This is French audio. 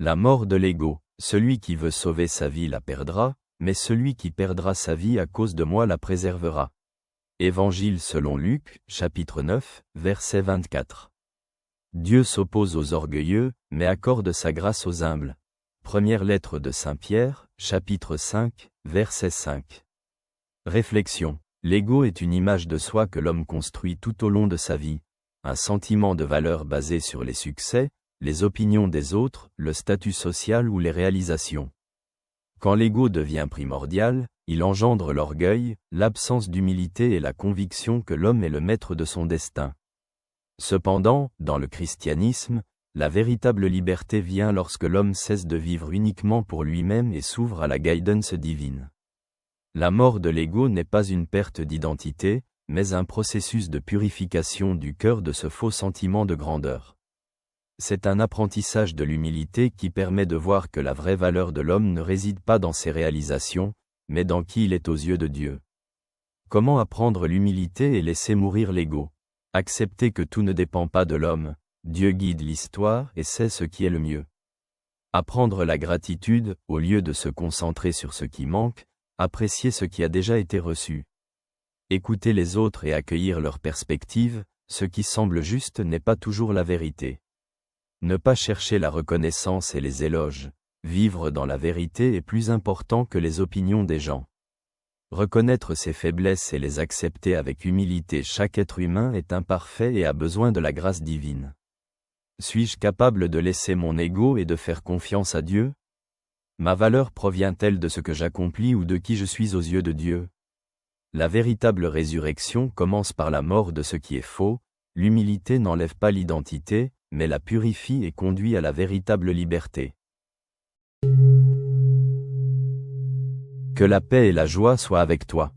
La mort de l'ego. Celui qui veut sauver sa vie la perdra, mais celui qui perdra sa vie à cause de moi la préservera. Évangile selon Luc, chapitre 9, verset 24. Dieu s'oppose aux orgueilleux, mais accorde sa grâce aux humbles. Première lettre de Saint Pierre, chapitre 5, verset 5. Réflexion. L'ego est une image de soi que l'homme construit tout au long de sa vie. Un sentiment de valeur basé sur les succès, les opinions des autres, le statut social ou les réalisations. Quand l'ego devient primordial, il engendre l'orgueil, l'absence d'humilité et la conviction que l'homme est le maître de son destin. Cependant, dans le christianisme, la véritable liberté vient lorsque l'homme cesse de vivre uniquement pour lui-même et s'ouvre à la guidance divine. La mort de l'ego n'est pas une perte d'identité, mais un processus de purification du cœur de ce faux sentiment de grandeur. C'est un apprentissage de l'humilité qui permet de voir que la vraie valeur de l'homme ne réside pas dans ses réalisations, mais dans qui il est aux yeux de Dieu. Comment apprendre l'humilité et laisser mourir l'ego? Accepter que tout ne dépend pas de l'homme, Dieu guide l'histoire et sait ce qui est le mieux. Apprendre la gratitude, au lieu de se concentrer sur ce qui manque, apprécier ce qui a déjà été reçu. Écouter les autres et accueillir leurs perspectives, ce qui semble juste n'est pas toujours la vérité. Ne pas chercher la reconnaissance et les éloges, vivre dans la vérité est plus important que les opinions des gens. Reconnaître ses faiblesses et les accepter avec humilité. Chaque être humain est imparfait et a besoin de la grâce divine. Suis-je capable de laisser mon ego et de faire confiance à Dieu? Ma valeur provient-elle de ce que j'accomplis ou de qui je suis aux yeux de Dieu? La véritable résurrection commence par la mort de ce qui est faux. L'humilité n'enlève pas l'identité, mais la purifie et conduit à la véritable liberté. Que la paix et la joie soient avec toi.